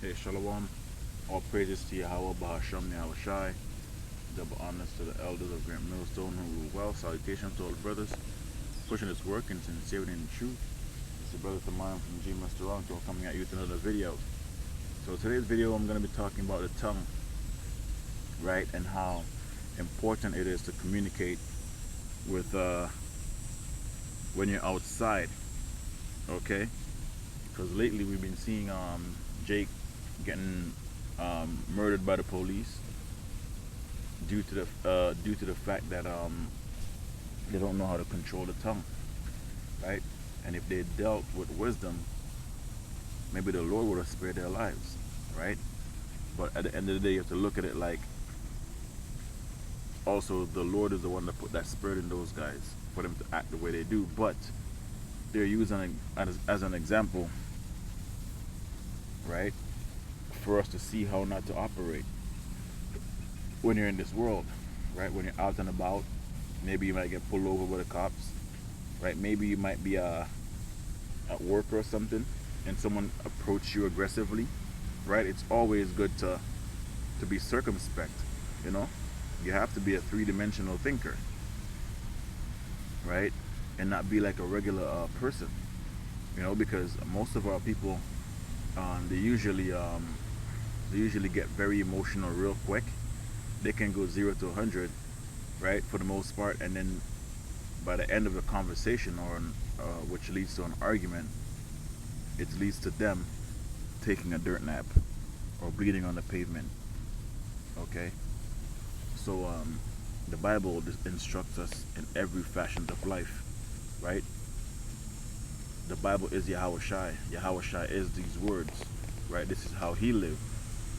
Hey, Shalom. All praises to Yahweh, Bahasham Yahweh Shai. Double honors to the elders of Grant Millstone who rule well. Salutations to all the brothers pushing this work in sincerity and truth. It's your brother Thamon from G Master Toronto coming at you with another video. So today's video I'm going to be talking about the tongue, right? And how important it is to communicate with when you're outside, okay? Because lately we've been seeing Jake getting murdered by the police due to the fact that they don't know how to control the tongue, right? And if they dealt with wisdom, maybe the Lord would have spared their lives, right? But at the end of the day, you have to look at it like also the Lord is the one that put that spirit in those guys for them to act the way they do. But they're using it as an example, right? For us to see how not to operate when you're in this world, right? When you're out and about, maybe you might get pulled over by the cops, right? Maybe you might be at work or something, and someone approach you aggressively, right? It's always good to be circumspect, you know. You have to be a three-dimensional thinker, right? And not be like a regular person, you know, because most of our people, they usually get very emotional real quick. They can go 0 to 100, right, for the most part, and then by the end of the conversation, or which leads to an argument, it leads to them taking a dirt nap or bleeding on the pavement. Okay, so the Bible instructs us in every fashion of life, right? The Bible is Yahweh Shai. Yahweh Shai is these words, right? This is how He lived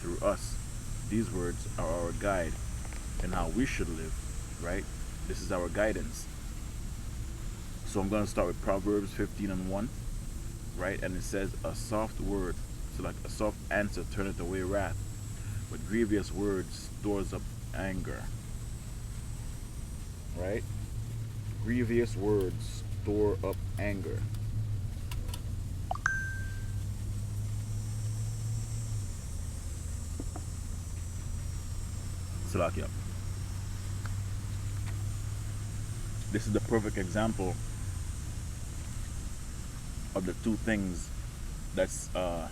through us. These words are our guide in how we should live, right? This is our guidance. So I'm going to start with Proverbs 15:1, right? And it says, a soft word, so like a soft answer turneth away wrath, but grievous words stores up anger, right? Grievous words store up anger. Salakia. This is the perfect example of the two things that's the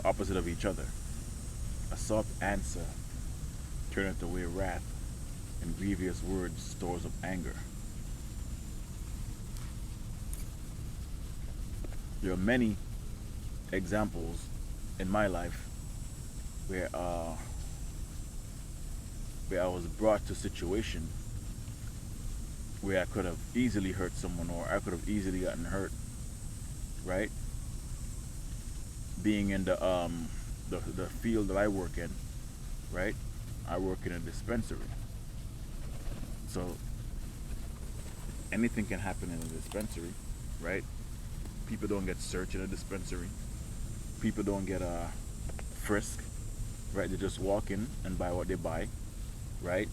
opposite of each other. A soft answer turneth away wrath, and grievous words stores up anger. There are many examples in my life where I was brought to a situation where I could have easily hurt someone, or I could have easily gotten hurt, right? Being in the field that I work in, right? I work in a dispensary. So anything can happen in a dispensary, right? People don't get searched in a dispensary. People don't get frisk, right? They just walk in and buy what they buy, right?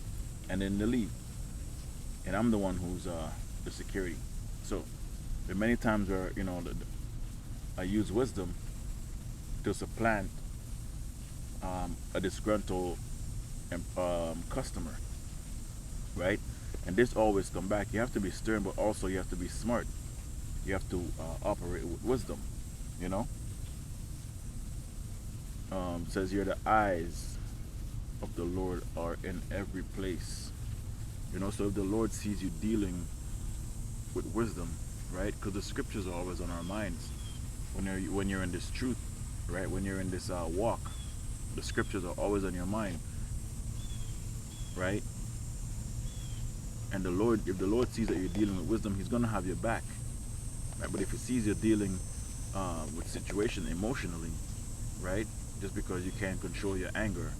And then they leave. And I'm the one who's the security. So there are many times where, you know, I use wisdom to supplant a disgruntled customer, right? And this always come back. You have to be stern, but also you have to be smart. You have to operate with wisdom, you know. Says here, the eyes of the Lord are in every place, you know. So if the Lord sees you dealing with wisdom, right? Because the scriptures are always on our minds when you're in this truth, right? When you're in this walk, the scriptures are always on your mind, right? And the Lord, if the Lord sees that you're dealing with wisdom, He's gonna have your back, right? But if He sees you're dealing with situation emotionally, right? Just because you can't control your anger,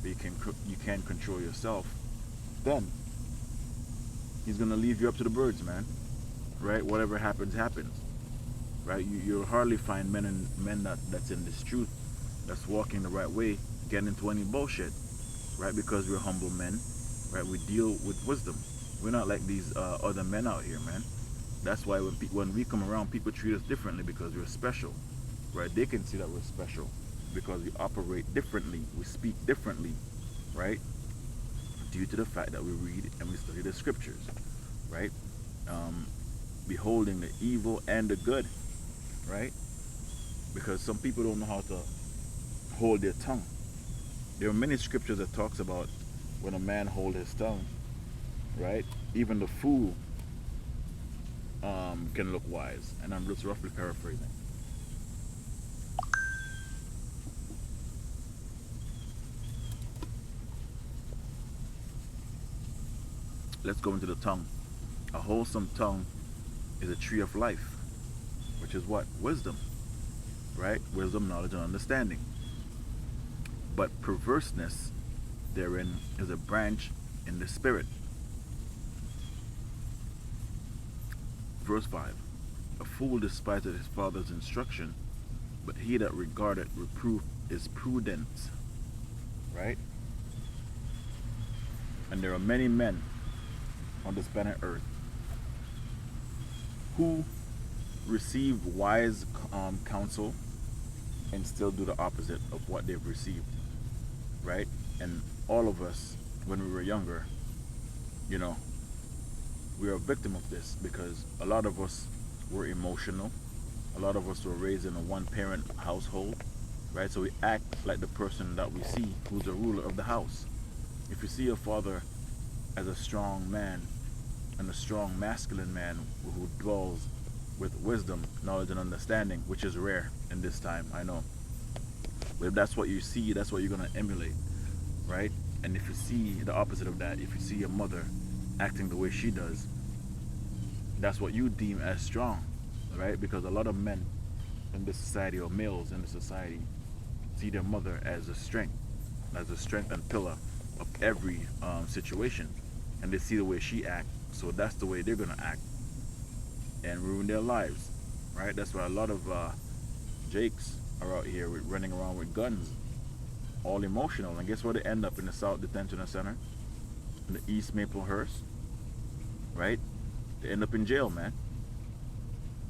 but you can control yourself, then He's gonna leave you up to the birds, man. Right? Whatever happens, happens. Right? You'll hardly find men that's in this truth, that's walking the right way, getting into any bullshit, right? Because we're humble men, right? We deal with wisdom. We're not like these other men out here, man. That's why when we come around, people treat us differently because we're special, right? They can see that we're special, because we operate differently, we speak differently, right? Due to the fact that we read and we study the scriptures, right? Um, Beholding the evil and the good, right? Because some people don't know how to hold their tongue. There are many scriptures that talks about when a man hold his tongue, right? Even the fool can look wise, and I'm just roughly paraphrasing. Let's go into the tongue. A wholesome tongue is a tree of life, which is what? Wisdom, right? Wisdom, knowledge, and understanding. But perverseness therein is a branch in the spirit. Verse 5. A fool despiseth his father's instruction, but he that regardeth reproof is prudent, right? And there are many men on this planet Earth who receive wise counsel and still do the opposite of what they've received, right? And all of us, when we were younger, you know, we are a victim of this because a lot of us were emotional. A lot of us were raised in a one parent household, right? So we act like the person that we see who's the ruler of the house. If you see your father as a strong man and a strong masculine man who dwells with wisdom, knowledge, and understanding, which is rare in this time, I know. But if that's what you see, that's what you're going to emulate, right? And if you see the opposite of that, if you see your mother acting the way she does, that's what you deem as strong, right? Because a lot of men in this society, or males in this society, see their mother as a strength and pillar of every situation, and they see the way she acts, so that's the way they're gonna act and ruin their lives, right? That's why a lot of Jakes are out here running around with guns, all emotional, and guess where they end up? In the South Detention Center, in the East Maplehurst, right? They end up in jail, man,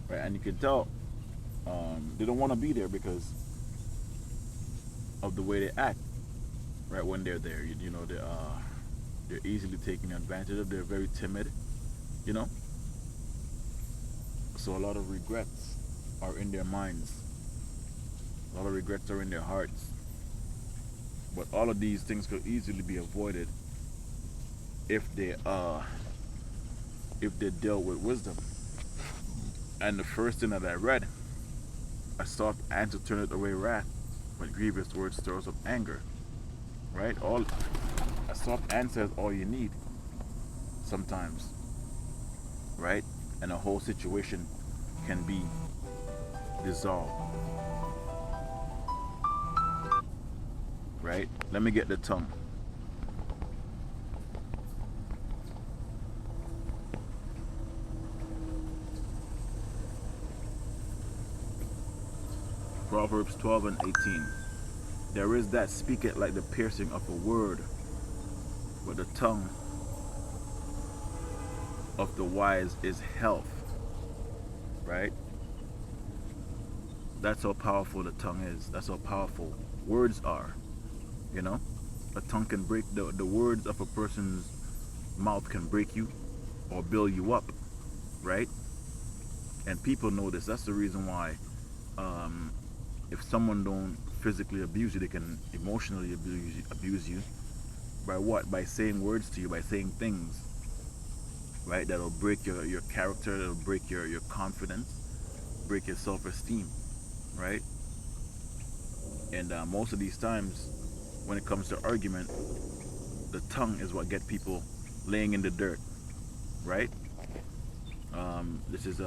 right? And you can tell they don't want to be there because of the way they act, right? When they're there, you know, they're easily taken advantage of. They're very timid, you know. So a lot of regrets are in their minds. A lot of regrets are in their hearts. But all of these things could easily be avoided if they dealt with wisdom. And the first thing that I read, a soft answer turneth away wrath, but grievous words stirs up anger. Right? All A soft answer is all you need sometimes. Right? And a whole situation can be dissolved. Right? Let me get the tongue. Proverbs 12 and 18. There is that speaketh like the piercing of a word, but the tongue of the wise is health. Right? That's how powerful the tongue is. That's how powerful words are. You know? A tongue can break, the words of a person's mouth can break you or build you up. Right? And people know this. That's the reason why if someone don't physically abuse you, they can emotionally abuse you. By what? By saying words to you, by saying things, right? That'll break your character, that'll break your confidence, break your self-esteem, right? And most of these times, when it comes to argument, the tongue is what get people laying in the dirt, right? This is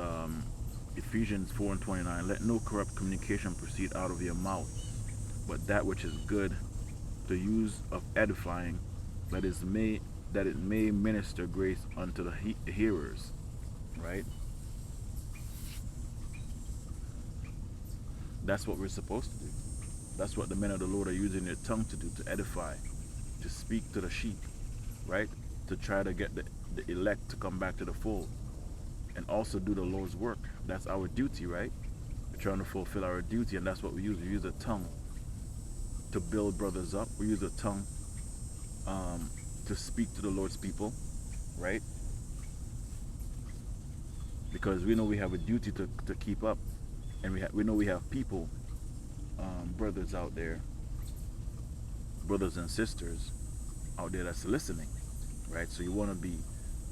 Ephesians 4 and 29. Let no corrupt communication proceed out of your mouth, but that which is good, the use of edifying, that it may minister grace unto the hearers, right? That's what we're supposed to do. That's what the men of the Lord are using their tongue to do, to edify, to speak to the sheep, right? To try to get the elect to come back to the fold and also do the Lord's work. That's our duty, right? We're trying to fulfill our duty, and that's what we use. We use the tongue to build brothers up. We use the tongue to speak to the Lord's people, right? Because we know we have a duty to keep up, and we know we have people, brothers out there, brothers and sisters out there that's listening, right? So you want to be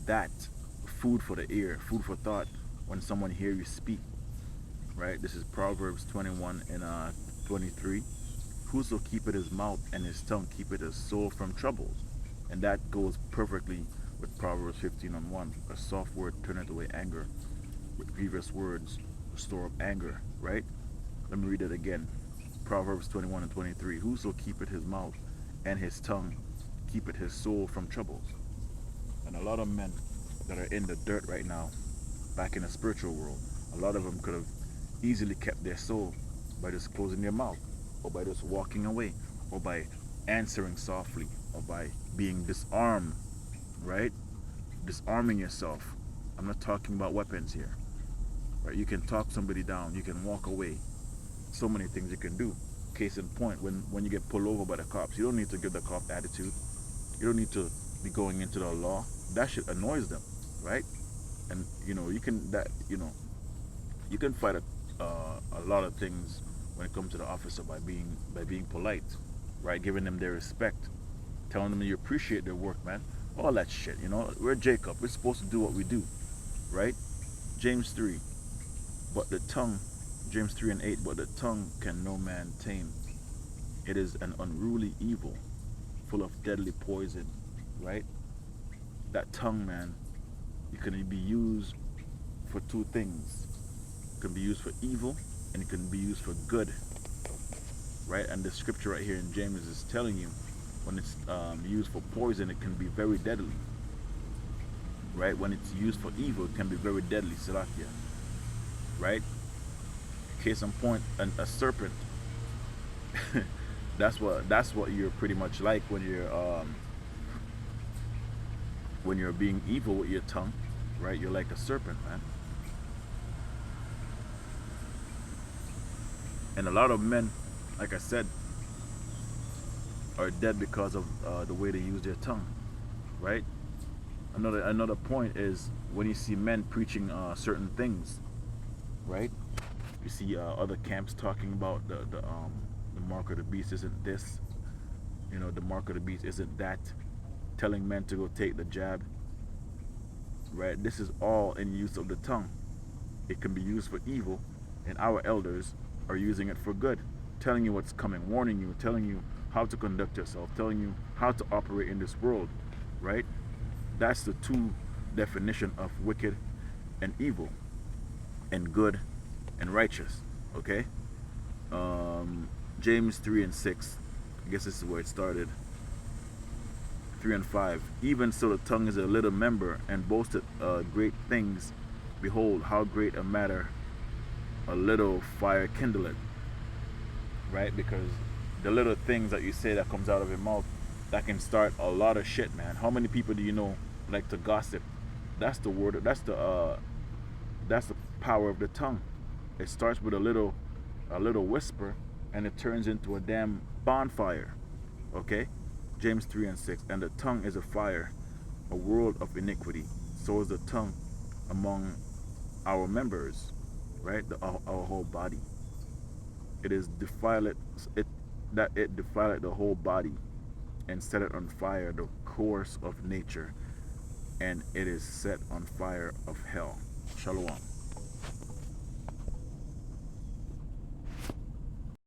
that food for the ear, food for thought when someone hear you speak, right? This is Proverbs 21 and 23. Whoso keepeth his mouth and his tongue keepeth his soul from troubles. And that goes perfectly with Proverbs 15 and 1. A soft word turneth away anger, with grievous words store up anger, right? Let me read it again. Proverbs 21 and 23. Whoso keepeth his mouth and his tongue keepeth his soul from troubles. And a lot of men that are in the dirt right now, back in the spiritual world, a lot of them could have easily kept their soul by just closing their mouth, or by just walking away, or by answering softly, or by being disarmed, right? Disarming yourself. I'm not talking about weapons here, right? You can talk somebody down, you can walk away. So many things you can do. Case in point, when you get pulled over by the cops, you don't need to give the cop attitude. You don't need to be going into the law. That shit annoys them, right? And you can you can fight a lot of things when it comes to the officer by being polite, right? Giving them their respect, telling them you appreciate their work, man. All that shit, We're Jacob. We're supposed to do what we do, right? James 3, but the tongue, James 3 and 8, but the tongue can no man tame. It is an unruly evil, full of deadly poison, right? That tongue, man, it can be used for two things. It can be used for evil, and it can be used for good, right? And the scripture right here in James is telling you, when it's used for poison, it can be very deadly, right? When it's used for evil, it can be very deadly, Salakia, right? Case in point, a serpent. that's what you're pretty much like when you're being evil with your tongue, right? You're like a serpent, man. And a lot of men, like I said, are dead because of the way they use their tongue, right? Another point is when you see men preaching certain things, right? You see other camps talking about the mark of the beast isn't this, the mark of the beast isn't that, telling men to go take the jab, right? This is all in use of the tongue. It can be used for evil, and our elders are using it for good, telling you what's coming, warning you, telling you how to conduct yourself, telling you how to operate in this world, right? That's the two definition of wicked and evil, and good and righteous, okay? James 3 and 6, I guess this is where it started. 3 and 5, even so the tongue is a little member, and boasteth great things. Behold, how great a matter a little fire kindleth, right? Because the little things that you say that comes out of your mouth, that can start a lot of shit, man. How many people do you know like to gossip? That's the word. That's the power of the tongue. It starts with a little whisper, and it turns into a damn bonfire. Okay, James 3 and 6. And the tongue is a fire, a world of iniquity. So is the tongue among our members, right? Our whole body. It is defiled. It defiled the whole body, and set it on fire the course of nature, and it is set on fire of hell. Shalom.